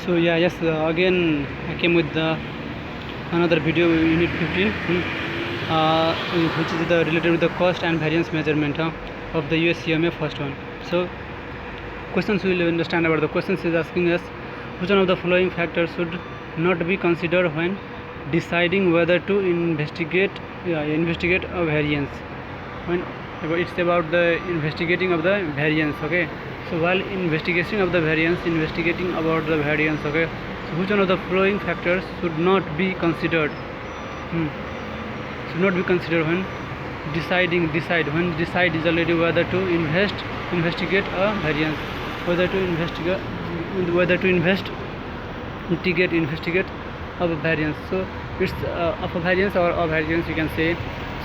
So yeah, yes, again I came with another video, unit 15, which is related with the cost and variance measurement of the USCMA first one. So questions we will understand about the questions is asking us which one of the following factors should not be considered when deciding whether to investigate a variance. When it's about the investigating of the variance, okay. So while investigating about the variance, okay, so which one of the following factors should not be considered should not be considered when decide is already whether to investigate a variance, whether to investigate of a variance. So it's of a variance or a variance you can say.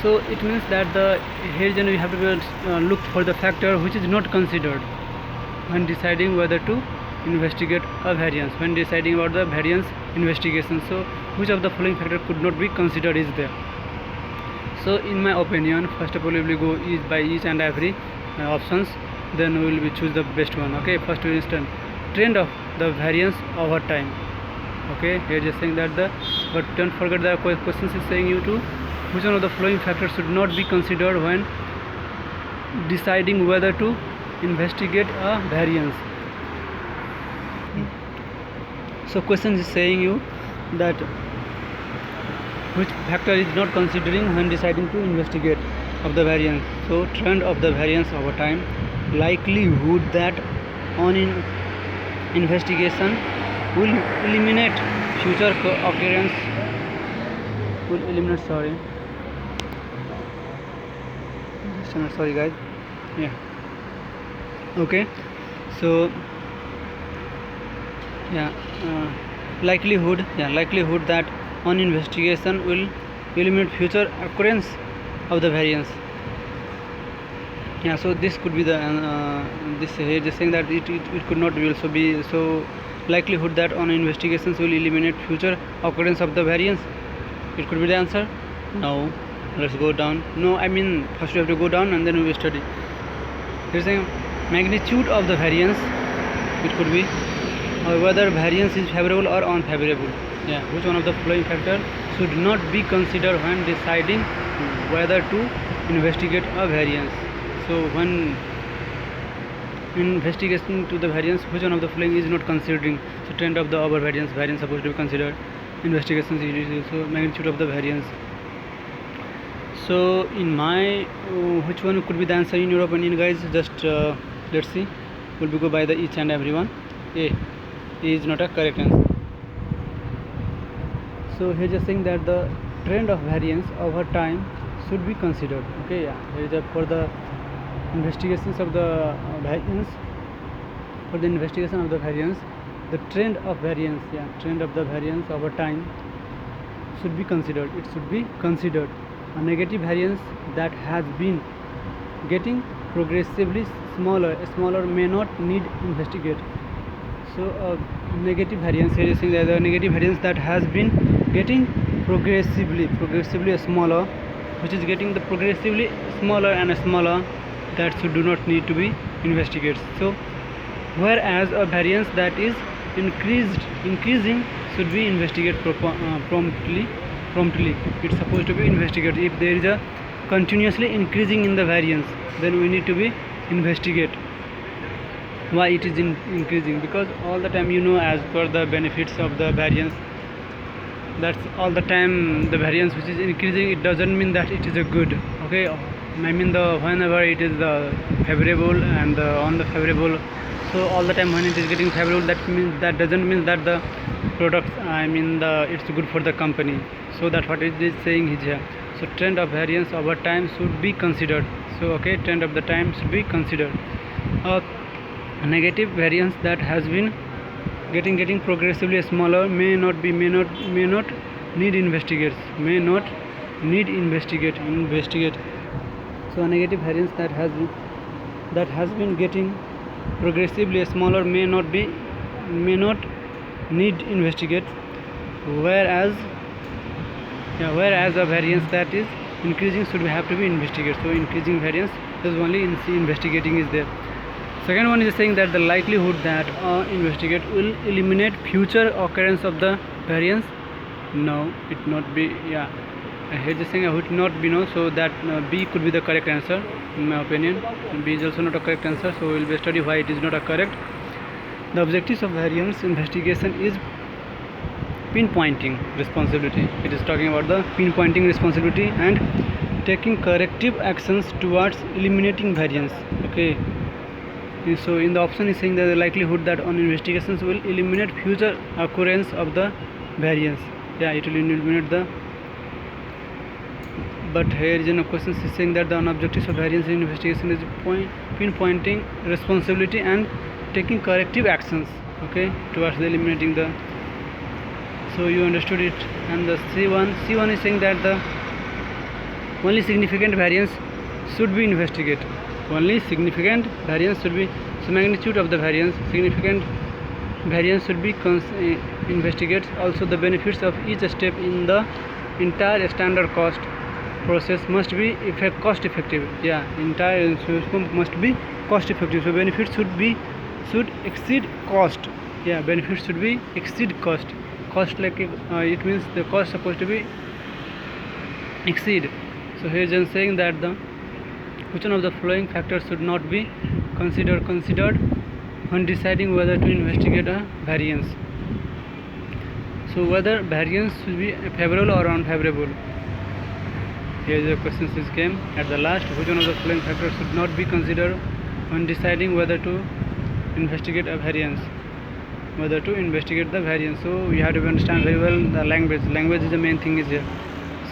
So it means that here we have to look for the factor which is not considered when deciding whether to investigate a variance, when deciding about the variance investigation. So which of the following factor could not be considered is there. So in my opinion, first of all we will go by each and every options, then we will choose the best one. Okay, first for instance, trend of the variance over time. Okay, here just saying that but don't forget the questions is saying you to which one of the following factors should not be considered when deciding whether to investigate a variance. So question is saying you that which factor is not considering when deciding to investigate of the variance. So trend of the variance over time, likelihood that on investigation will eliminate future occurrence, sorry guys, yeah, okay. So yeah, likelihood that on investigation will eliminate future occurrence of the variance. Yeah, so this could be the this here just saying that it could not will also be. So likelihood that on investigations will eliminate future occurrence of the variance, it could be the answer. No, let's go down. No, I mean first we have to go down and then we will study. Here's saying magnitude of the variance, it could be, or whether variance is favorable or unfavorable. Yeah, which one of the following factors should not be considered when deciding whether to investigate a variance. So when investigation to the variance, which one of the following is not considering. So trend of the over variance supposed to be considered, investigations is also magnitude of the variance. So in my which one could be the answer in your opinion, guys? Just let's see. We'll go by the each and every one. A is not a correct answer. So here just saying that the trend of variance over time should be considered. Okay, yeah, here is for the investigations of the variance, for the investigation of the variance, the trend of variance, trend of the variance over time should be considered. It should be considered. A negative variance that has been getting progressively smaller may not need investigate. So negative variance, here is saying that the negative variance that has been getting progressively smaller, which is getting the progressively smaller and smaller, that should do not need to be investigated. So whereas a variance that is increasing should be investigated promptly. It's supposed to be investigated. If there is a continuously increasing in the variance, then we need to be investigate why it is increasing, because all the time as per the benefits of the variance, that's all the time the variance which is increasing, it doesn't mean that it is a good. Okay, I mean whenever it is favorable and on the favorable, so all the time when it is getting favorable, that doesn't mean that the product, I mean it's good for the company. So that's what it is saying here. So trend of variance over time should be considered. So okay, trend of the time should be considered. A negative variance that has been getting progressively smaller may not need investigate. So a negative variance that has been getting progressively smaller may not need investigate, whereas a variance that is increasing should have to be investigated. So increasing variance is only investigating is there. Second one is saying that the likelihood that investigate will eliminate future occurrence of the variance. No, it not be. Yeah, here is saying it would not be no. So that B could be the correct answer in my opinion. B is also not a correct answer. So we will be study why it is not a correct. The objectives of variance investigation is pinpointing responsibility. It is talking about the pinpointing responsibility and taking corrective actions towards eliminating variance. Okay. So in the option is saying that the likelihood that on investigations will eliminate future occurrence of the variance. Yeah, it will eliminate the. But here is a question is saying that the objectives of variance in investigation is pinpointing responsibility and taking corrective actions. Okay, towards the eliminating the. So you understood it. And the C1 is saying that the only significant variance should be investigated. Only significant variance should be, so magnitude of the variance, significant variance should be investigated. Also the benefits of each step in the entire standard cost process must be cost effective. Yeah, entire must be cost effective. So benefits should exceed cost. Yeah, benefits should be exceed cost. Cost like it means the cost supposed to be exceed. So here is saying that the which one of the following factors should not be considered when deciding whether to investigate a variance. So whether variance should be favorable or unfavorable. Here the question is came at the last. Which one of the following factors should not be considered when deciding whether to investigate a variance? Whether to investigate the variance. So we have to understand very well the language. Language is the main thing is here.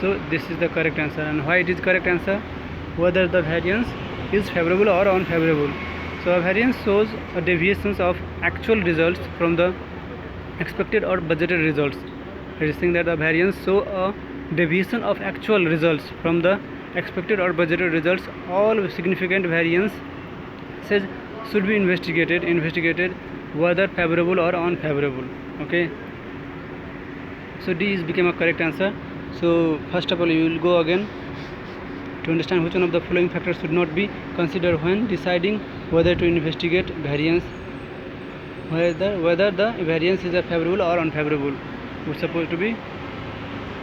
So this is the correct answer. And why it is correct answer? Whether the variance is favorable or unfavorable. So a variance shows a deviations of actual results from the expected or budgeted results. It is saying that the variance show a deviation of actual results from the expected or budgeted results. All significant variance says should be investigated whether favorable or unfavorable. Okay. So D is became a correct answer. So first of all you will go again to understand which one of the following factors should not be considered when deciding whether to investigate variance. Whether the variance is a favorable or unfavorable, it's supposed to be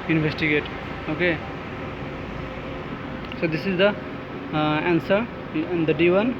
investigate. Okay. So this is the answer and the D1.